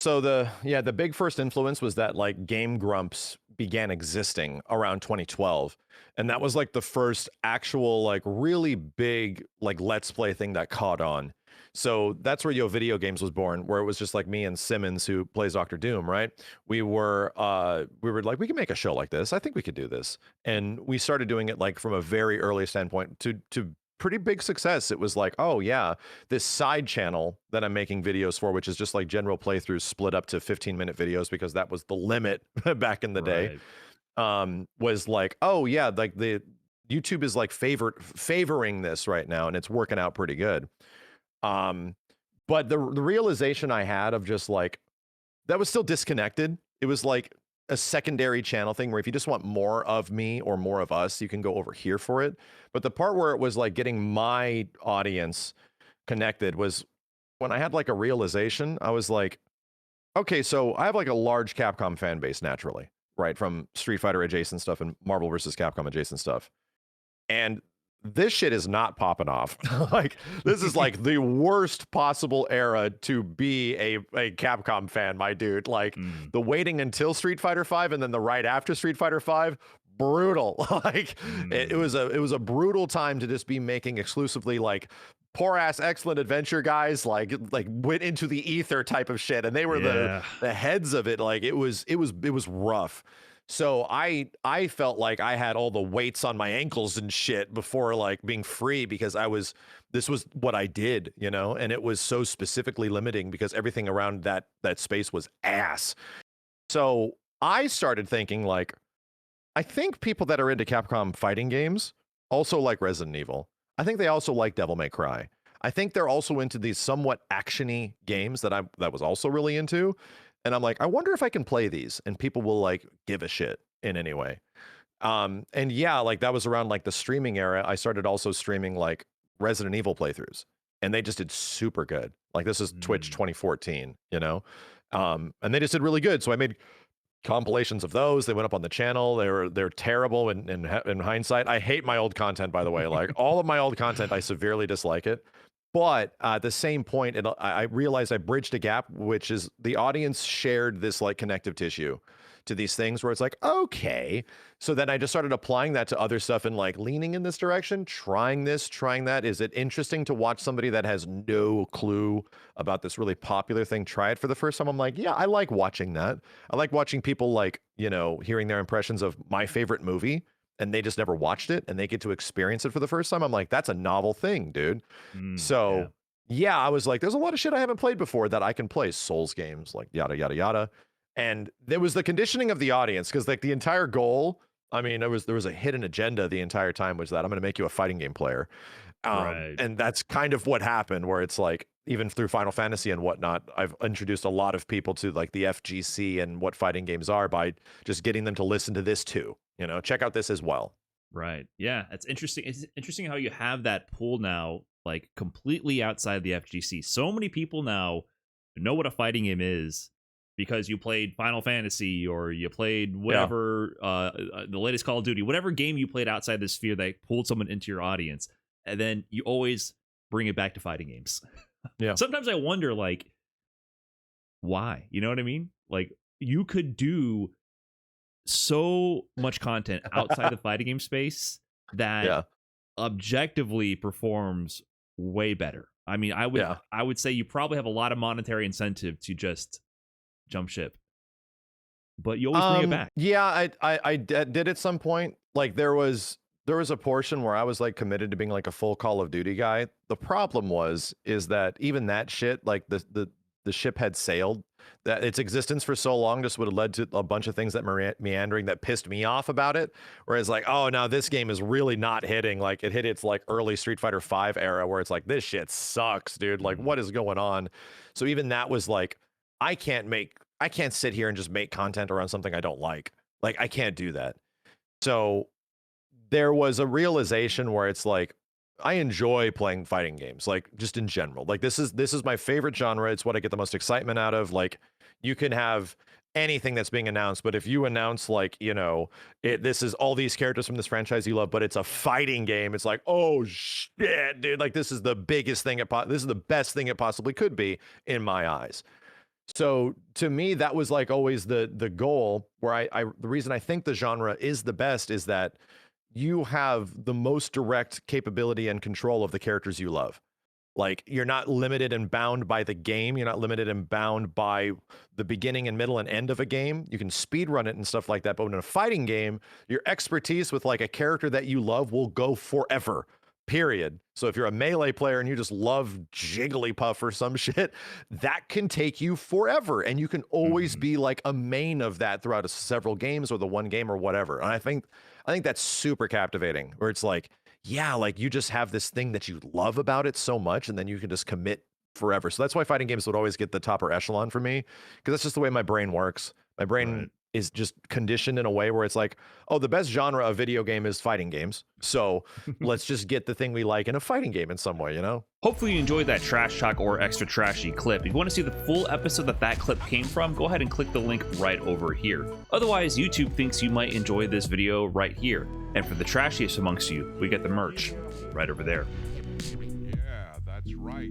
So the big first influence was that like Game Grumps began existing around 2012, and that was like the first actual like really big like let's play thing that caught on. So that's where Yo Video Games was born, where it was just like me and Simmons who plays Doctor Doom, right? We were like we can make a show like this. I think we could do this. And we started doing it like from a very early standpoint to pretty big success. It was like, oh yeah, this side channel that I'm making videos for, which is just like general playthroughs split up to 15-minute videos because that was the limit back in the day. Right. Was like, oh yeah, like the YouTube is like favoring this right now, and it's working out pretty good. Um, but the realization I had of just like that was still disconnected. It was like a secondary channel thing where if you just want more of me or more of us, you can go over here for it. But the part where it was like getting my audience connected was when I had like a realization. I was like, okay, so I have like a large Capcom fan base naturally, right? From Street Fighter adjacent stuff and Marvel versus Capcom adjacent stuff. And this shit is not popping off. Like this is like the worst possible era to be a Capcom fan, my dude. Like Mm, the waiting until Street Fighter 5 and then the right after Street Fighter 5, brutal. Like it was a brutal time to just be making exclusively like poor ass excellent adventure guys like went into the ether type of shit, and they were yeah. the heads of it. Like it was rough. So I felt like I had all the weights on my ankles and shit before like being free because this was what I did, you know, and it was so specifically limiting because everything around that space was ass. So I started thinking like I think people that are into Capcom fighting games also like Resident Evil. I think they also like Devil May Cry. I think they're also into these somewhat actiony games that was also really into. And I'm like, I wonder if I can play these and people will like give a shit in any way. And yeah, like that was around like the streaming era. I started also streaming like Resident Evil playthroughs, and they just did super good. Like this is Twitch Mm. 2014, you know? And they just did really good. So I made compilations of those. They went up on the channel. They're terrible in hindsight. I hate my old content, by the way. Like all of my old content, I severely dislike it. But at the same point, I realized I bridged a gap, which is the audience shared this like connective tissue to these things where it's like, okay. So then I just started applying that to other stuff and like leaning in this direction, trying this, trying that. Is it interesting to watch somebody that has no clue about this really popular thing try it for the first time? I'm like, yeah, I like watching that. I like watching people like, you know, hearing their impressions of my favorite movie and they just never watched it and they get to experience it for the first time. I'm like, that's a novel thing, dude. Yeah. So yeah, I was like, there's a lot of shit I haven't played before that I can play. Souls games, like yada yada yada. And there was the conditioning of the audience because like the entire goal, I mean, there was a hidden agenda the entire time was that I'm going to make you a fighting game player. Right. And that's kind of what happened, where it's like even through Final Fantasy and whatnot, I've introduced a lot of people to like the FGC and what fighting games are by just getting them to listen to this too. You know, check out this as well. Right. Yeah, that's interesting. It's interesting how you have that pool now, like completely outside the FGC. So many people now know what a fighting game is because you played Final Fantasy or you played Yeah. whatever the latest Call of Duty, whatever game you played outside the sphere that pulled someone into your audience, and then you always bring it back to fighting games. Yeah. Sometimes I wonder, like, why? You know what I mean? Like, you could do so much content outside the fighting game space that Yeah. objectively performs way better. I mean, Yeah. I would say you probably have a lot of monetary incentive to just jump ship, but you always bring it back. Yeah, did at some point. Like there was a portion where I was like committed to being like a full Call of Duty guy. The problem is that even that shit, like the ship had sailed. That its existence for so long just would have led to a bunch of things that meandering that pissed me off about it. Whereas like, oh, now this game is really not hitting. Like it hit its like early Street Fighter 5 era where it's like this shit sucks, dude. Like Mm, what is going on? So even that was like, I can't sit here and just make content around something I don't like. Like I can't do that. So there was a realization where it's like I enjoy playing fighting games, like just in general. Like this is my favorite genre. It's what I get the most excitement out of. Like you can have anything that's being announced, but if you announce like, you know, this is all these characters from this franchise you love, but it's a fighting game, it's like, oh shit, dude, like this is the biggest thing this is the best thing it possibly could be in my eyes. So to me, that was like always the goal. Where I the reason I think the genre is the best is that you have the most direct capability and control of the characters you love. Like you're not limited and bound by the game. You're not limited and bound by the beginning and middle and end of a game. You can speed run it and stuff like that. But in a fighting game, your expertise with like a character that you love will go forever. Period. So if you're a melee player and you just love Jigglypuff or some shit, that can take you forever. And you can always be like a main of that throughout several games or the one game or whatever. And I think that's super captivating, where it's like, yeah, like you just have this thing that you love about it so much, and then you can just commit forever. So that's why fighting games would always get the topper echelon for me, because that's just the way my brain works. My brain Right. is just conditioned in a way where it's like, oh, the best genre of video game is fighting games. So let's just get the thing we like in a fighting game in some way, you know? Hopefully you enjoyed that trash talk or extra trashy clip. If you want to see the full episode that clip came from, go ahead and click the link right over here. Otherwise, YouTube thinks you might enjoy this video right here. And for the trashiest amongst you, we get the merch right over there. Yeah, that's right.